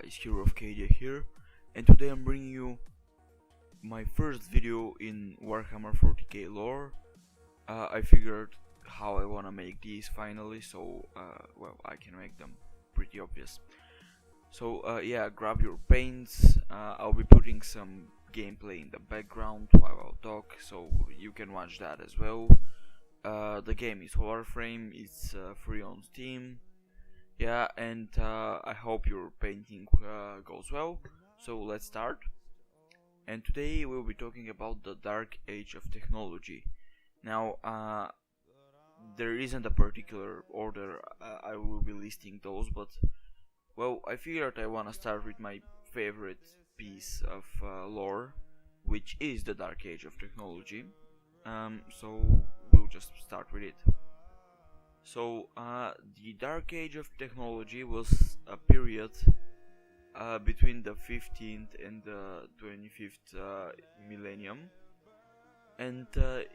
guys, Hero of Cadia here, and today I'm bringing you my first video in Warhammer 40k lore. I figured how I wanna make these finally, so well, I can make them pretty obvious. So yeah, grab your paints. I'll be putting some gameplay in the background while I'll talk, so you can watch that as well. The game is Warframe, it's free on Steam. Yeah, and I hope your painting goes well. So let's start. And today we'll be talking about the Dark Age of Technology. Now, there isn't a particular order I will be listing those, but well, I figured I wanna start with my favorite piece of lore, which is the Dark Age of Technology. So we'll just start with it. So the Dark Age of Technology was a period between the 15th and the 25th millennium, and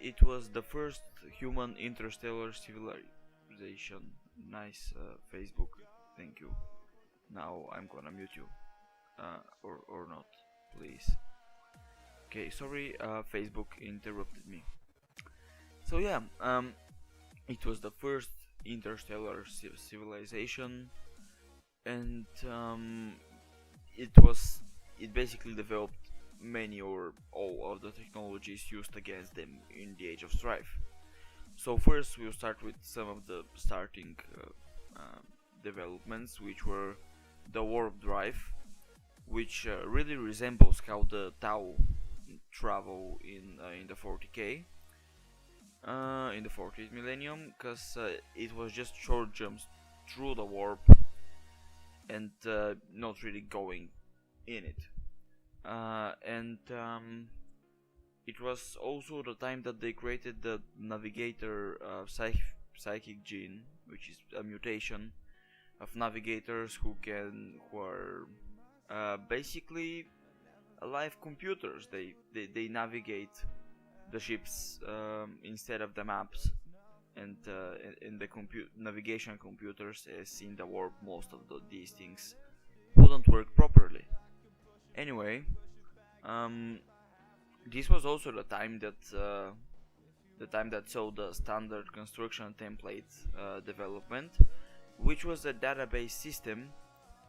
it was the first human interstellar civilization. Nice Facebook, thank you. Now I'm gonna mute you, or not, please. Okay, sorry, Facebook interrupted me. So yeah, it was the first interstellar civilization, and it basically developed many or all of the technologies used against them in the Age of Strife. So first we'll start with some of the starting developments, which were the warp drive, which really resembles how the Tau travel in the 40k. In the 40th millennium, because it was just short jumps through the warp and not really going in it. It was also the time that they created the navigator psychic gene, which is a mutation of navigators who are basically alive computers. They navigate the ships instead of the maps, and in the navigation computers, as in the warp, most of these things wouldn't work properly. Anyway, this was also the time that saw the standard construction template development, which was a database system,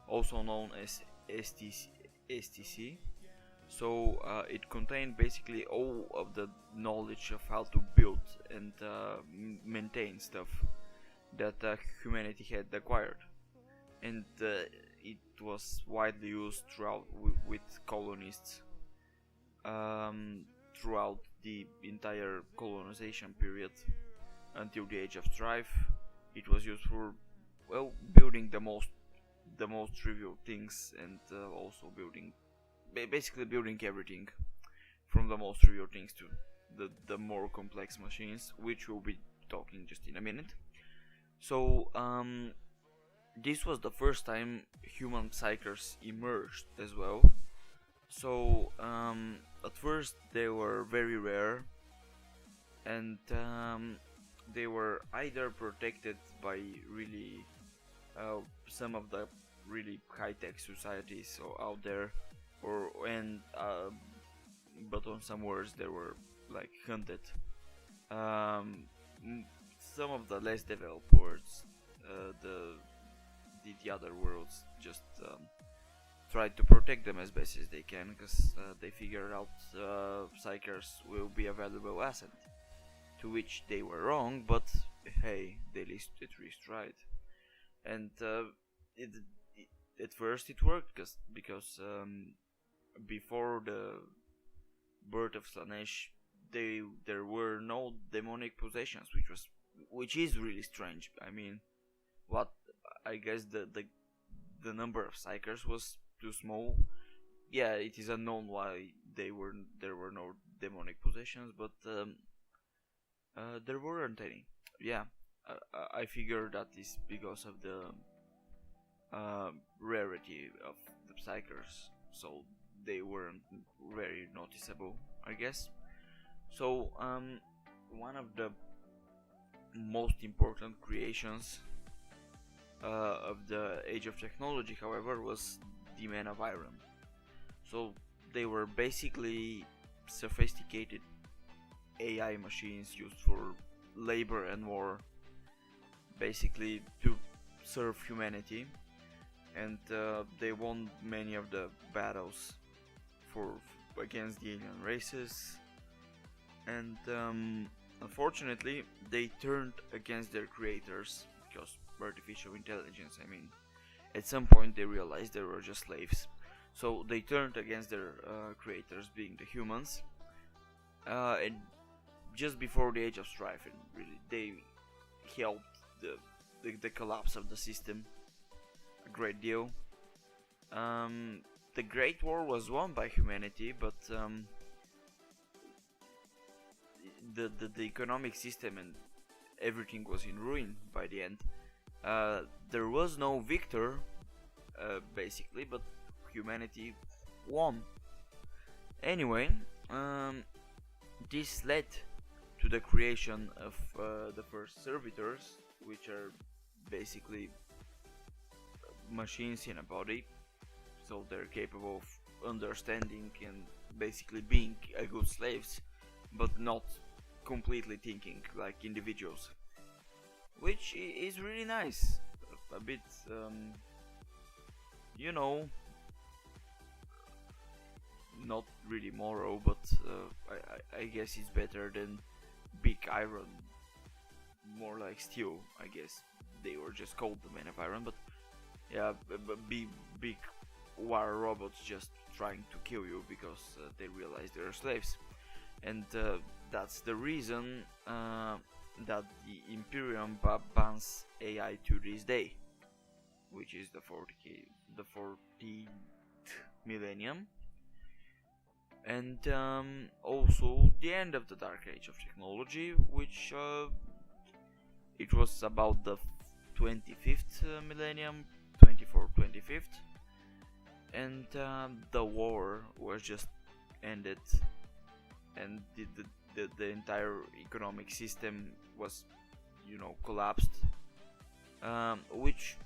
also known as STC. So it contained basically all of the knowledge of how to build and maintain stuff that humanity had acquired, and it was widely used throughout with colonists throughout the entire colonization period until the Age of Strife. It was used for, well, building the most trivial things, and also basically building everything from the most trivial things to the more complex machines, which we'll be talking just in a minute. So this was the first time human psychers emerged as well. So at first they were very rare, and they were either protected by really some of the really high-tech societies out there, but on some worlds they were like hunted. Some of the less developed worlds, the other worlds just tried to protect them as best as they can, because they figured out psychers will be a valuable asset, to which they were wrong, but hey, they at least tried. And at first it worked, because before the birth of Slanesh, there were no demonic possessions, which is really strange. I mean, I guess the number of psychers was too small. Yeah, it is unknown why there were no demonic possessions, but there weren't any. Yeah, I figure that is because of the rarity of the psychers, so they weren't very noticeable, I guess. So one of the most important creations of the Age of Technology, however, was the men of Iram. So they were basically sophisticated AI machines used for labor and war, basically to serve humanity, and they won many of the battles against the alien races, and unfortunately they turned against their creators because artificial intelligence, I mean, at some point they realized they were just slaves, so they turned against their creators, being the humans, and just before the Age of Strife, and really they helped the collapse of the system a great deal. The Great War was won by humanity, but the economic system and everything was in ruin by the end. There was no victor, basically, but humanity won. Anyway, this led to the creation of the first Servitors, which are basically machines in a body, so they're capable of understanding and basically being a good slaves, but not completely thinking like individuals, which is really nice. A bit, you know, not really moral, but I guess it's better than big iron, more like steel. I guess they were just called the men of iron, but yeah, big war robots just trying to kill you because they realize they're slaves, and that's the reason that the Imperium bans AI to this day, which is the 14th millennium, and also the end of the Dark Age of Technology, which it was about the 25th millennium, 25th, and the war was just ended, and the entire economic system was, you know, collapsed, which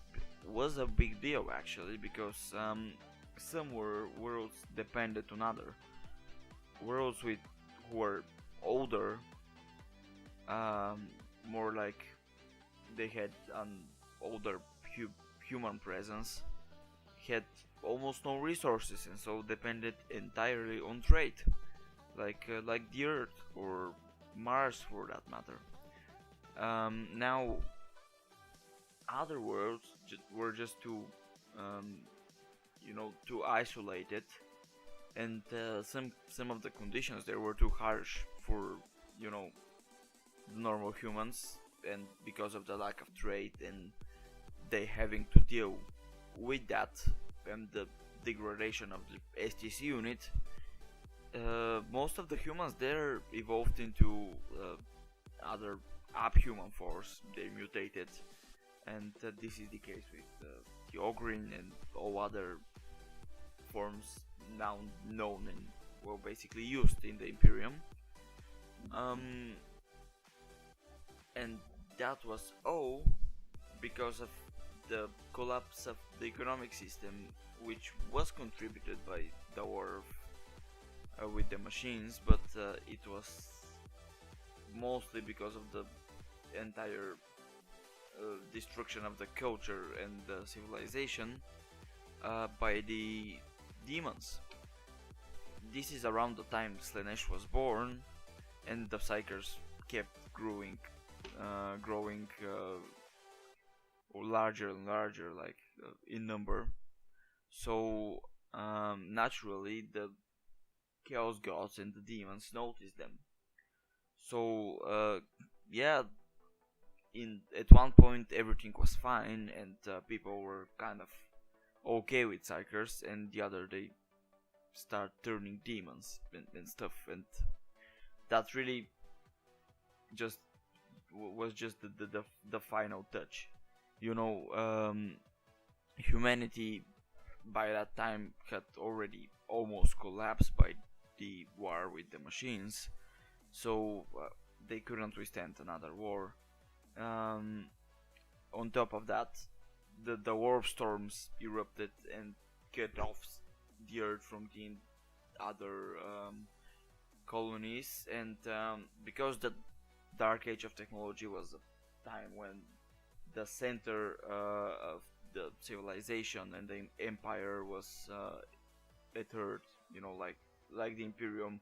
was a big deal actually, because some worlds depended on other worlds who were older, more like they had an older human presence, had almost no resources, and so depended entirely on trade, like the Earth or Mars for that matter. Now other worlds were just too, you know, too isolated, and some of the conditions there were too harsh for, you know, the normal humans, and because of the lack of trade and they having to deal with that and the degradation of the STC unit, most of the humans there evolved into other abhuman force. They mutated, and this is the case with the Ogryn and all other forms now known and, well, basically used in the Imperium. And that was all because of the collapse of the economic system, which was contributed by the war with the machines, but it was mostly because of the entire destruction of the culture and the civilization by the demons. This is around the time Slanesh was born, and the Psykers kept growing larger and larger, like in number. So naturally the Chaos Gods and the demons noticed them. So yeah, at one point everything was fine, and people were kind of okay with Psykers, and the other they start turning demons and stuff, and that really just was just the final touch. You know, humanity by that time had already almost collapsed by the war with the machines, so they couldn't withstand another war. On top of that, the warp storms erupted and cut off the Earth from the other colonies, and because the Dark Age of Technology was a time when the center of the civilization and the empire was at Earth, you know, like the Imperium,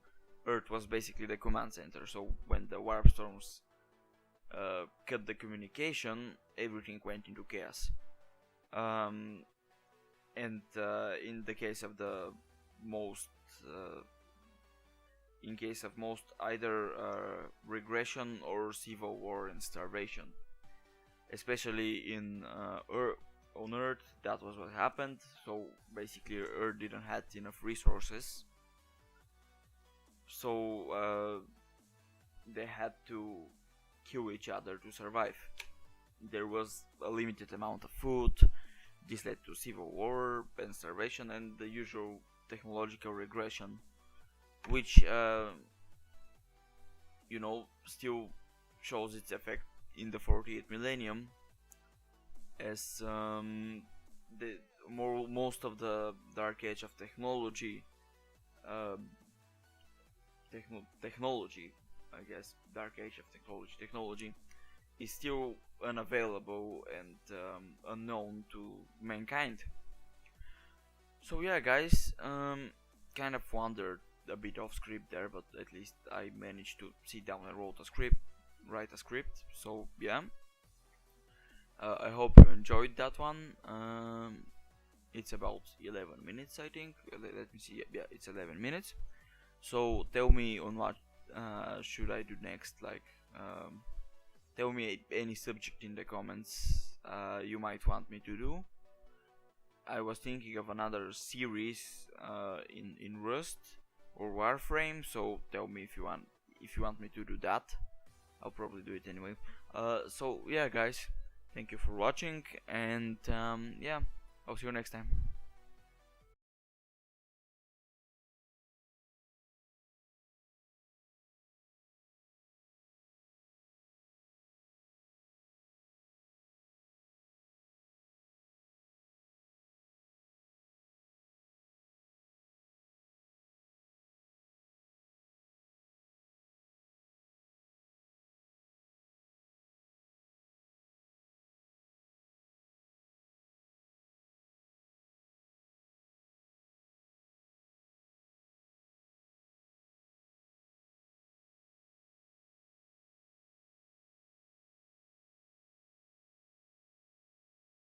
Earth was basically the command center. So when the warp storms cut the communication, everything went into chaos. And in the case of the most either regression or civil war and starvation, especially on Earth. That was what happened. So basically Earth didn't have enough resources, so they had to kill each other to survive. There was a limited amount of food. This led to civil war and starvation and the usual technological regression, which you know, still shows its effect in the 48th millennium, as most of the Dark Age of Technology technology, I guess, Dark Age of Technology is still unavailable and unknown to mankind. So yeah, guys, kind of wandered a bit off script there, but at least I managed to sit down and write a script. So yeah, I hope you enjoyed that one. It's about 11 minutes, I think. Let me see. Yeah, it's 11 minutes. So tell me on what should I do next. Like, tell me any subject in the comments you might want me to do. I was thinking of another series in Rust or Warframe. So tell me if you want me to do that. I'll probably do it anyway. So yeah, guys, thank you for watching, and yeah, I'll see you next time.